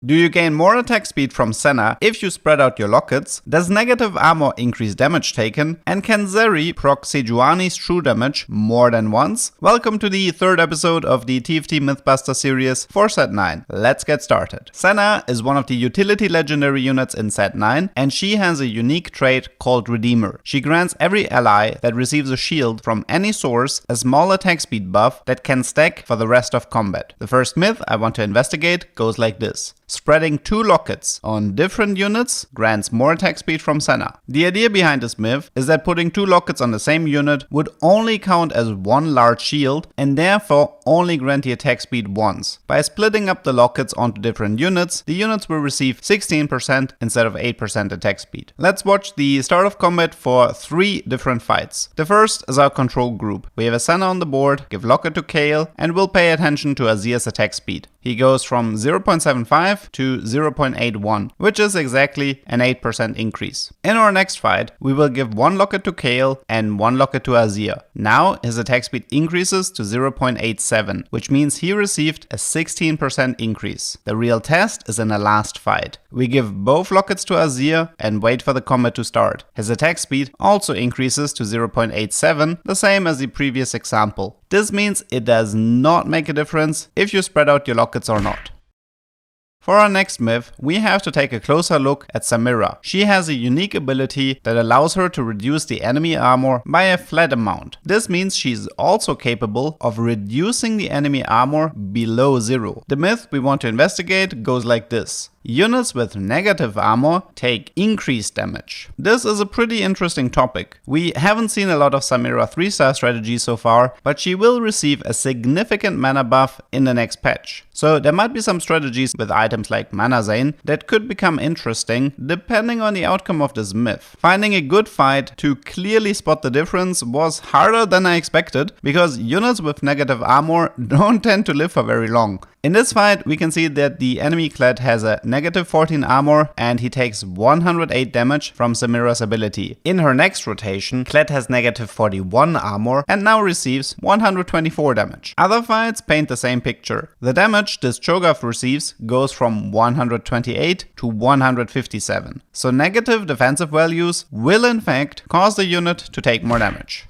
Do you gain more attack speed from Senna if you spread out your Lockets? Does negative armor increase damage taken? And can Zeri proc Sejuani's true damage more than once? Welcome to the third episode of the TFT Mythbuster series for set 9. Let's get started. Senna is one of the utility legendary units in set 9, and she has a unique trait called Redeemer. She grants every ally that receives a shield from any source a small attack speed buff that can stack for the rest of combat. The first myth I want to investigate goes like this. Spreading 2 Lockets on different units grants more attack speed from Senna. The idea behind this myth is that putting 2 Lockets on the same unit would only count as one large shield and therefore only grant the attack speed once. By splitting up the Lockets onto different units, the units will receive 16% instead of 8% attack speed. Let's watch the start of combat for 3 different fights. The first is our control group. We have a Senna on the board, give Locket to Kale, and we'll pay attention to Azir's attack speed. He goes from 0.75 to 0.81, which is exactly an 8% increase. In our next fight, we will give 1 Locket to Kale and 1 Locket to Azir. Now his attack speed increases to 0.87, which means he received a 16% increase. The real test is in the last fight. We give both Lockets to Azir and wait for the combat to start. His attack speed also increases to 0.87, the same as the previous example. This means it does not make a difference if you spread out your Lockets or not. For our next myth, we have to take a closer look at Samira. She has a unique ability that allows her to reduce the enemy armor by a flat amount. This means she's also capable of reducing the enemy armor below 0. The myth we want to investigate goes like this. Units with negative armor take increased damage. This is a pretty interesting topic. We haven't seen a lot of Samira 3-star strategies so far, but she will receive a significant mana buff in the next patch. So there might be some strategies with items like Mana Zane that could become interesting depending on the outcome of this myth. Finding a good fight to clearly spot the difference was harder than I expected, because units with negative armor don't tend to live for very long. In this fight, we can see that the enemy Kled has a negative 14 armor and he takes 108 damage from Samira's ability. In her next rotation, Kled has negative 41 armor and now receives 124 damage. Other fights paint the same picture. The damage this Cho'Gath receives goes from 128 to 157. So negative defensive values will in fact cause the unit to take more damage.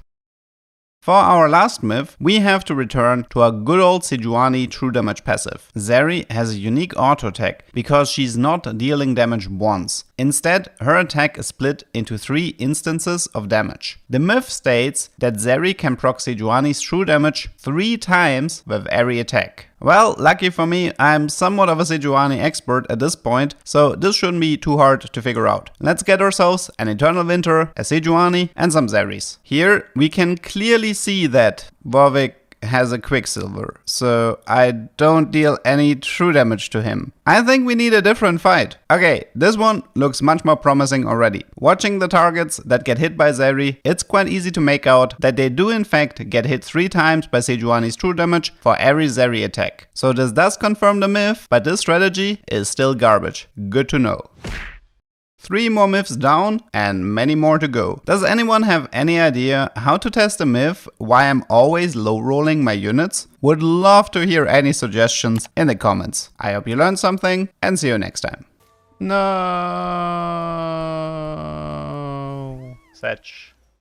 For our last myth, we have to return to our good old Sejuani true damage passive. Zeri has a unique auto attack because she's not dealing damage once. Instead, her attack is split into 3 instances of damage. The myth states that Zeri can proc Sejuani's true damage 3 times with every attack. Well, lucky for me, I'm somewhat of a Sejuani expert at this point, so this shouldn't be too hard to figure out. Let's get ourselves an Eternal Winter, a Sejuani, and some Zeris. Here we can clearly see that Warwick has a Quicksilver, so I don't deal any true damage to him. I think we need a different fight. Okay, this one looks much more promising already. Watching the targets that get hit by Zeri, it's quite easy to make out that they do in fact get hit 3 times by Sejuani's true damage for every Zeri attack. So this does confirm the myth, but this strategy is still garbage. Good to know. 3 more myths down and many more to go. Does anyone have any idea how to test a myth why I'm always low rolling my units? Would love to hear any suggestions in the comments. I hope you learned something and see you next time. No. Sej.